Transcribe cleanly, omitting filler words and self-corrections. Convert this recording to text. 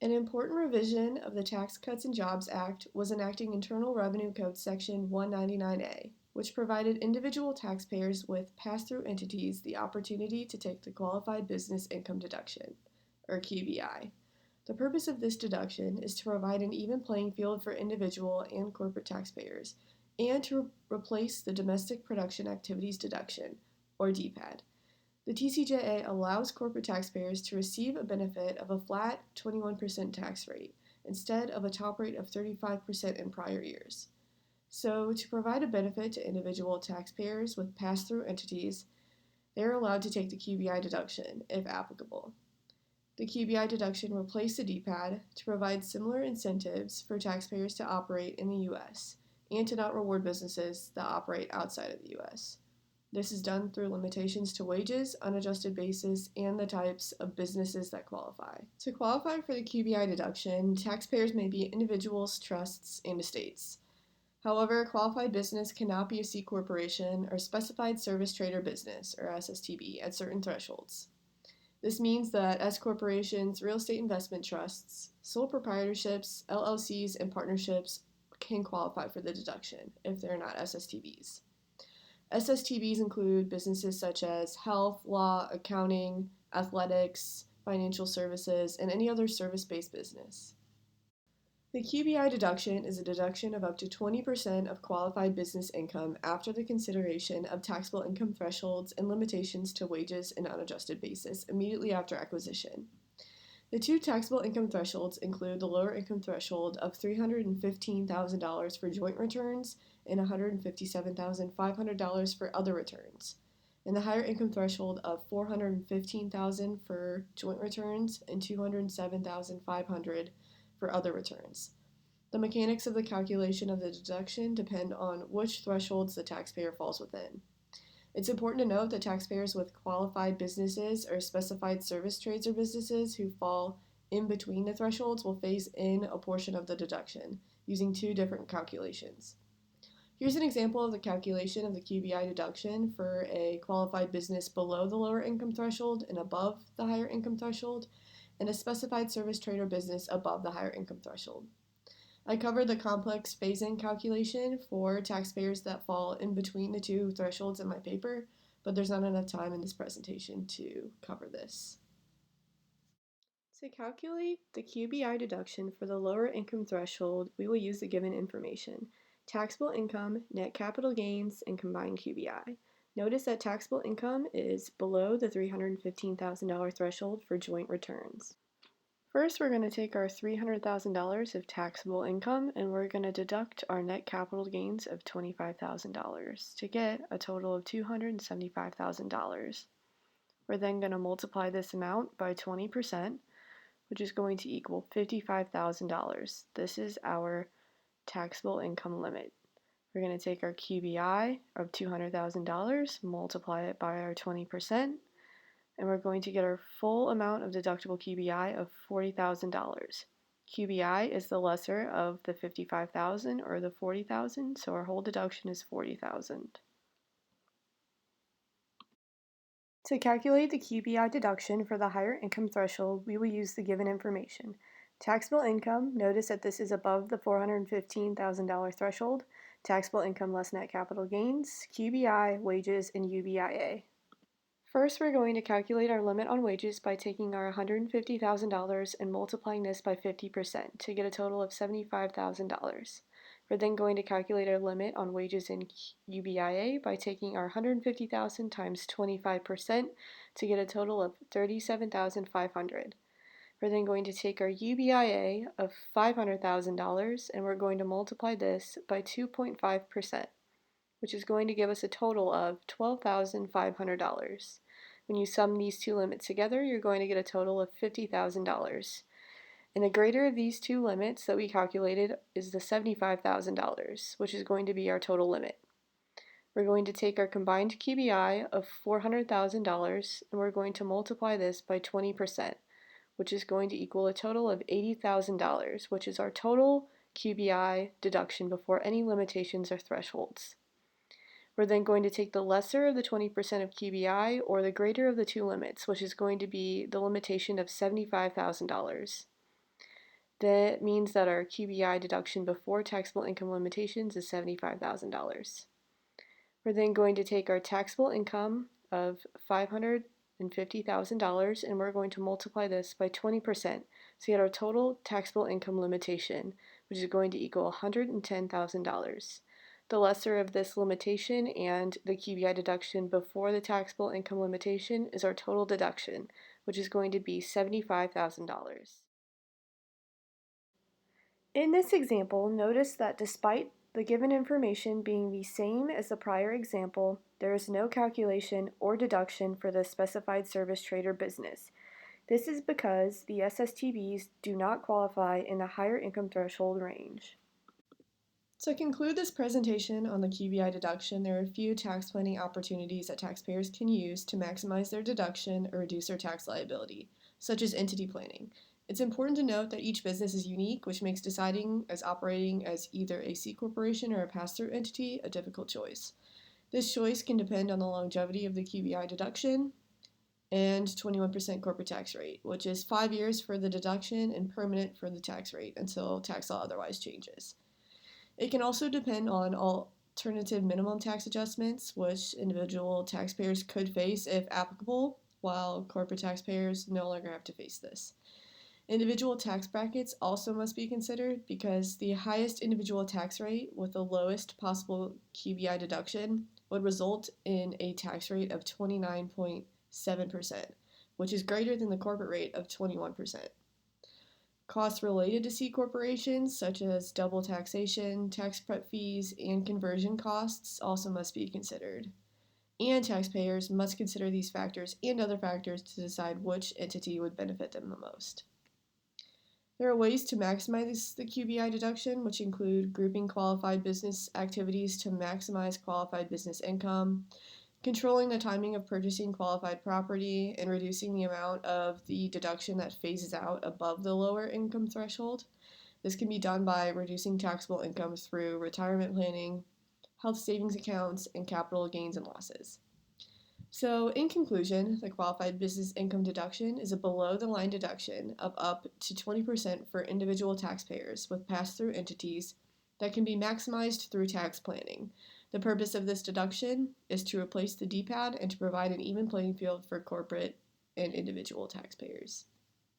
An important revision of the Tax Cuts and Jobs Act was enacting Internal Revenue Code Section 199A, which provided individual taxpayers with pass-through entities the opportunity to take the Qualified Business Income Deduction, or QBI. The purpose of this deduction is to provide an even playing field for individual and corporate taxpayers, and to replace the Domestic Production Activities Deduction, or DPAD. The TCJA allows corporate taxpayers to receive a benefit of a flat 21% tax rate instead of a top rate of 35% in prior years. So, to provide a benefit to individual taxpayers with pass through entities, they are allowed to take the QBI deduction, if applicable. The QBI deduction replaced the DPAD to provide similar incentives for taxpayers to operate in the U.S. and to not reward businesses that operate outside of the U.S. This is done through limitations to wages, unadjusted basis, and the types of businesses that qualify. To qualify for the QBI deduction, taxpayers may be individuals, trusts, and estates. However, a qualified business cannot be a C corporation or specified service trade or business, or SSTB, at certain thresholds. This means that S corporations, real estate investment trusts, sole proprietorships, LLCs, and partnerships can qualify for the deduction if they're not SSTBs. SSTBs include businesses such as health, law, accounting, athletics, financial services, and any other service-based business. The QBI deduction is a deduction of up to 20% of qualified business income after the consideration of taxable income thresholds and limitations to wages and unadjusted basis immediately after acquisition. The two taxable income thresholds include the lower income threshold of $315,000 for joint returns and $157,500 for other returns, and the higher income threshold of $415,000 for joint returns and $207,500 for other returns. The mechanics of the calculation of the deduction depend on which thresholds the taxpayer falls within. It's important to note that taxpayers with qualified businesses or specified service trades or businesses who fall in between the thresholds will phase in a portion of the deduction using two different calculations. Here's an example of the calculation of the QBI deduction for a qualified business below the lower income threshold and above the higher income threshold, and a specified service trade or business above the higher income threshold. I covered the complex phase-in calculation for taxpayers that fall in between the two thresholds in my paper, but there's not enough time in this presentation to cover this. To calculate the QBI deduction for the lower income threshold, we will use the given information: taxable income, net capital gains, and combined QBI. Notice that taxable income is below the $315,000 threshold for joint returns. First, we're going to take our $300,000 of taxable income and we're going to deduct our net capital gains of $25,000 to get a total of $275,000. We're then going to multiply this amount by 20%, which is going to equal $55,000. This is our taxable income limit. We're going to take our QBI of $200,000, multiply it by our 20%, and we're going to get our full amount of deductible QBI of $40,000. QBI is the lesser of the $55,000 or the $40,000, so our whole deduction is $40,000. To calculate the QBI deduction for the higher income threshold, we will use the given information. Taxable income, notice that this is above the $415,000 threshold. Taxable income less net capital gains, QBI, wages, and UBIA. First, we're going to calculate our limit on wages by taking our $150,000 and multiplying this by 50% to get a total of $75,000. We're then going to calculate our limit on wages in UBIA by taking our $150,000 times 25% to get a total of $37,500. We're then going to take our UBIA of $500,000 and we're going to multiply this by 2.5%, which is going to give us a total of $12,500. When you sum these two limits together, you're going to get a total of $50,000. And the greater of these two limits that we calculated is the $75,000, which is going to be our total limit. We're going to take our combined QBI of $400,000 and we're going to multiply this by 20%, which is going to equal a total of $80,000, which is our total QBI deduction before any limitations or thresholds. We're then going to take the lesser of the 20% of QBI or the greater of the two limits, which is going to be the limitation of $75,000. That means that our QBI deduction before taxable income limitations is $75,000. We're then going to take our taxable income of $550,000 and we're going to multiply this by 20% to get our total taxable income limitation, which is going to equal $110,000. The lesser of this limitation and the QBI deduction before the taxable income limitation is our total deduction, which is going to be $75,000. In this example, notice that despite the given information being the same as the prior example, there is no calculation or deduction for the specified service trade or business. This is because the SSTBs do not qualify in the higher income threshold range. To conclude this presentation on the QBI deduction, there are a few tax planning opportunities that taxpayers can use to maximize their deduction or reduce their tax liability, such as entity planning. It's important to note that each business is unique, which makes deciding as operating as either a C corporation or a pass-through entity a difficult choice. This choice can depend on the longevity of the QBI deduction and 21% corporate tax rate, which is 5 years for the deduction and permanent for the tax rate until tax law otherwise changes. It can also depend on alternative minimum tax adjustments, which individual taxpayers could face if applicable, while corporate taxpayers no longer have to face this. Individual tax brackets also must be considered because the highest individual tax rate with the lowest possible QBI deduction would result in a tax rate of 29.7%, which is greater than the corporate rate of 21%. Costs related to C corporations, such as double taxation, tax prep fees, and conversion costs, also must be considered. And taxpayers must consider these factors and other factors to decide which entity would benefit them the most. There are ways to maximize the QBI deduction, which include grouping qualified business activities to maximize qualified business income, controlling the timing of purchasing qualified property, and reducing the amount of the deduction that phases out above the lower income threshold. This can be done by reducing taxable income through retirement planning, health savings accounts, and capital gains and losses. So, in conclusion, the qualified business income deduction is a below the line deduction of up to 20% for individual taxpayers with pass through entities that can be maximized through tax planning. The purpose of this deduction is to replace the DPAD and to provide an even playing field for corporate and individual taxpayers.